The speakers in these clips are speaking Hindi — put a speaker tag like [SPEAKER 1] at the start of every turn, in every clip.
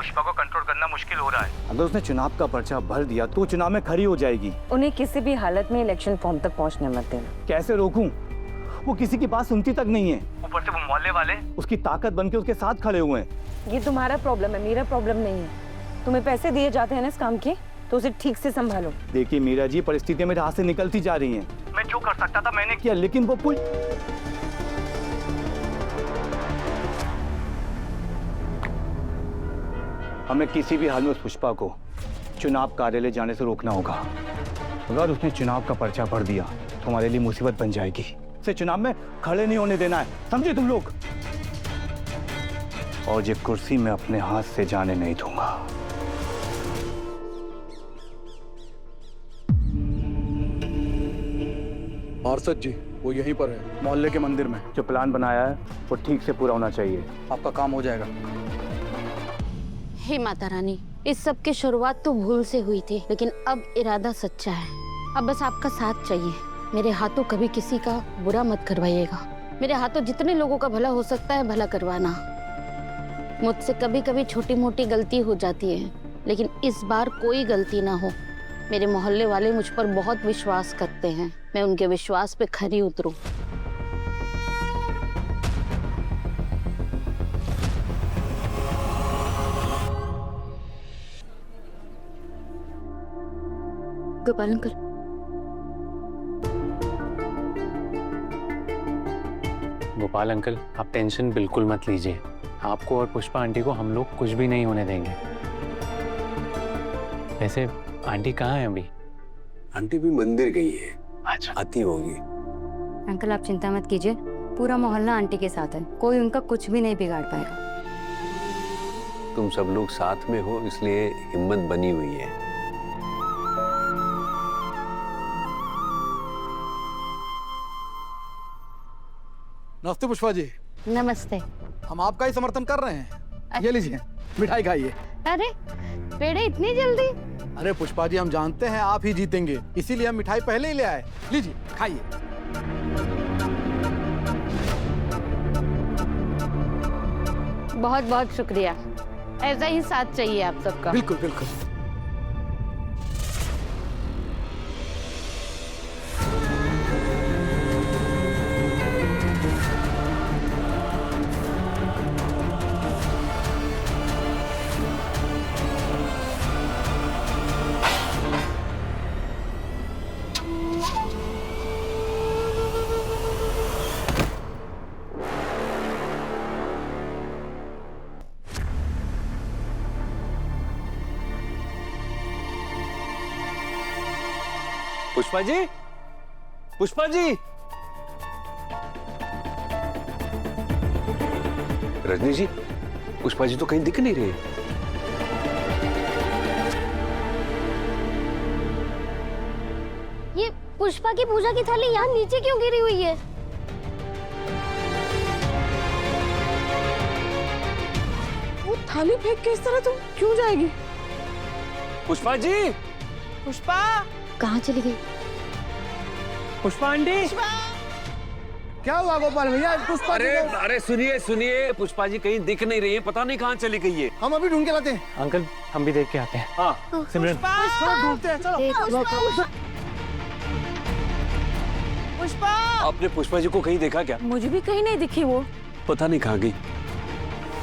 [SPEAKER 1] पुष्पा को कंट्रोल करना मुश्किल हो रहा है।
[SPEAKER 2] अगर उसने चुनाव का पर्चा भर दिया तो चुनाव में खड़ी हो जाएगी।
[SPEAKER 3] उन्हें किसी भी हालत में इलेक्शन फॉर्म तक पहुंचने मत देना।
[SPEAKER 2] कैसे रोकूं? वो किसी की बात सुनती तक नहीं है।
[SPEAKER 1] ऊपर से वो मोहल्ले वाले
[SPEAKER 2] उसकी ताकत बनके उसके साथ खड़े हुए हैं।
[SPEAKER 3] ये तुम्हारा प्रॉब्लम है, मेरा प्रॉब्लम नहीं है। तुम्हें पैसे दिए जाते हैं ना इस काम के, तो उसे ठीक से संभालो।
[SPEAKER 2] देखिए मीरा जी, परिस्थितियां मेरे हाथ से निकलती जा रही हैं।
[SPEAKER 1] मैं जो कर सकता था मैंने
[SPEAKER 2] किया, लेकिन वो हमें किसी भी हाल में उस पुष्पा को चुनाव कार्यालय जाने से रोकना होगा। अगर उसने चुनाव का पर्चा भर दिया तो हमारे लिए मुसीबत बन जाएगी। उसे चुनाव में खड़े नहीं होने देना है, समझे तुम लोग? और ये कुर्सी मैं अपने हाथ से जाने नहीं दूंगा।
[SPEAKER 4] पार्षद जी, वो यहीं पर है, मोहल्ले के मंदिर में।
[SPEAKER 2] जो प्लान बनाया है वो ठीक से पूरा होना चाहिए।
[SPEAKER 4] आपका काम हो जाएगा।
[SPEAKER 5] हे माता रानी, इस सब की शुरुआत तो भूल से हुई थी, लेकिन अब इरादा सच्चा है। अब बस आपका साथ चाहिए। मेरे हाथों कभी किसी का बुरा मत करवाइएगा। मेरे हाथों जितने लोगों का भला हो सकता है भला करवाना। मुझसे कभी कभी छोटी मोटी गलती हो जाती है, लेकिन इस बार कोई गलती ना हो। मेरे मोहल्ले वाले मुझ पर बहुत विश्वास करते हैं, मैं उनके विश्वास पे खरी उतरूं। गोपाल अंकल,
[SPEAKER 6] गोपाल अंकल, आप टेंशन बिल्कुल मत लीजिए। आपको और पुष्पा आंटी को हम लोग कुछ भी नहीं होने देंगे। वैसे आंटी कहाँ है अभी?
[SPEAKER 7] आंटी भी मंदिर गई है।
[SPEAKER 6] अच्छा,
[SPEAKER 7] आती होगी।
[SPEAKER 8] अंकल आप चिंता मत कीजिए, पूरा मोहल्ला आंटी के साथ है, कोई उनका कुछ भी नहीं बिगाड़ पाएगा।
[SPEAKER 7] तुम सब लोग साथ में हो इसलिए हिम्मत बनी हुई है।
[SPEAKER 4] नमस्ते पुष्पा जी।
[SPEAKER 5] नमस्ते।
[SPEAKER 4] हम आपका ही समर्थन कर रहे हैं। ये लीजिए, मिठाई खाइए।
[SPEAKER 5] अरे पेड़े इतनी जल्दी?
[SPEAKER 4] अरे पुष्पा जी, हम जानते हैं आप ही जीतेंगे, इसीलिए हम मिठाई पहले ही ले आए। लीजिए खाइए।
[SPEAKER 5] बहुत बहुत शुक्रिया। ऐसा ही साथ चाहिए आप सबका।
[SPEAKER 4] बिल्कुल बिल्कुल।
[SPEAKER 7] पुष्पा जी, पुष्पा जी। रजनी जी, पुष्पा जी तो कहीं दिख नहीं रहे।
[SPEAKER 5] ये पुष्पा की पूजा की थाली यहाँ नीचे क्यों गिरी हुई है?
[SPEAKER 3] वो थाली फेंक के इस तरह तुम क्यों जाएगी?
[SPEAKER 6] पुष्पा जी!
[SPEAKER 3] पुष्पा
[SPEAKER 8] कहाँ चली गई?
[SPEAKER 6] पुष्पा आंटी!
[SPEAKER 4] क्या हुआ गोपाल भैया? पुष्पा जी को-
[SPEAKER 7] अरे सुनिए सुनिए, पुष्पा जी कहीं दिख नहीं रही है, पता नहीं कहाँ चली गई है।
[SPEAKER 4] हम अभी ढूंढ के लाते हैं।
[SPEAKER 6] अंकल हम भी देख के आते हैं।
[SPEAKER 7] हाँ
[SPEAKER 6] सिमरन,
[SPEAKER 4] चलो ढूंढते हैं, चलो।
[SPEAKER 3] पुष्पा,
[SPEAKER 7] आपने पुष्पा जी को कहीं देखा क्या?
[SPEAKER 3] मुझे भी कहीं नहीं दिखी वो।
[SPEAKER 7] पता नहीं कहाँ गई।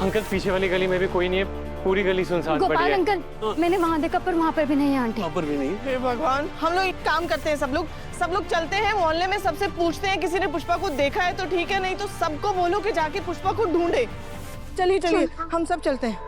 [SPEAKER 6] अंकल पीछे वाली गली में भी कोई नहीं है, पूरी गली सुनसान पड़ी
[SPEAKER 8] गोपाल
[SPEAKER 6] है।
[SPEAKER 8] अंकल, मैंने वहाँ देखा पर वहाँ पर भी नहीं है आंटी।
[SPEAKER 7] वहाँ पर भी नहीं।
[SPEAKER 9] हे भगवान, हम लोग एक काम करते हैं, सब लोग चलते हैं मोहल्ले में, सबसे पूछते हैं किसी ने पुष्पा को देखा है तो ठीक है, नहीं तो सबको बोलो कि जाके पुष्पा को ढूंढे। चलिए चलिए, हम सब चलते हैं।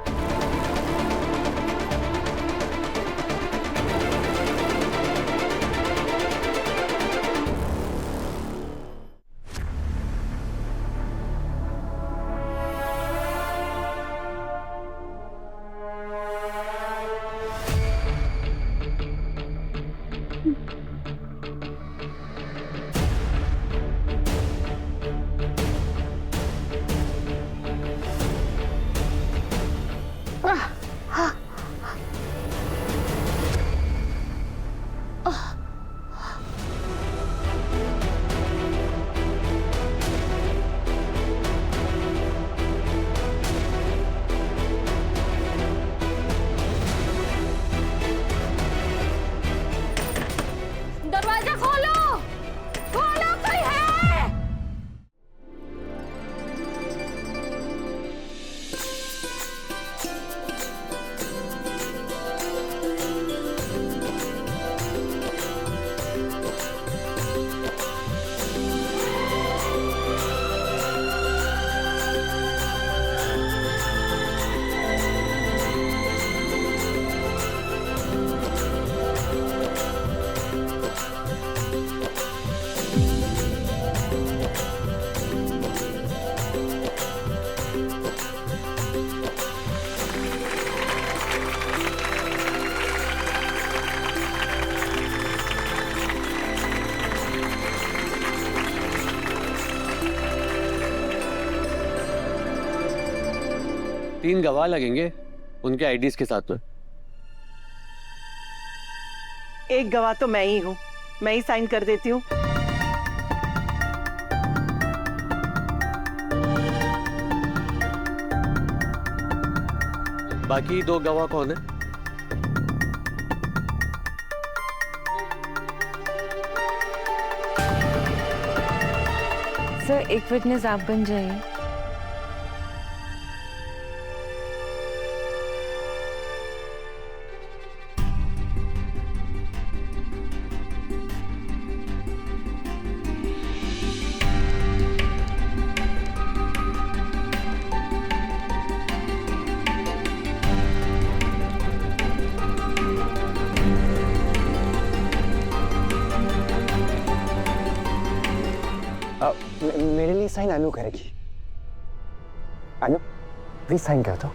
[SPEAKER 7] 3 गवाह लगेंगे उनके आईडीज के साथ में।
[SPEAKER 9] एक गवाह तो मैं ही हूँ, मैं ही साइन कर देती हूँ।
[SPEAKER 7] बाकी 2 गवाह कौन है?
[SPEAKER 3] सर एक विटनेस आप बन जाइए।
[SPEAKER 2] मेरे लिए साइन अनु करेगी। अनु प्लीज साइन कर दो।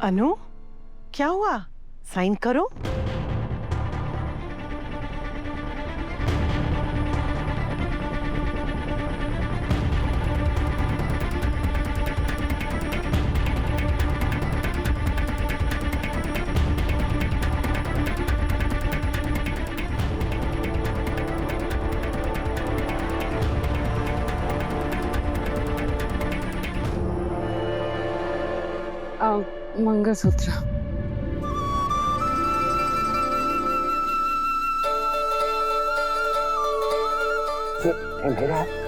[SPEAKER 9] अनु, क्या हुआ? साइन करो।
[SPEAKER 8] मंगलसूत्र।
[SPEAKER 2] ये मेरा है।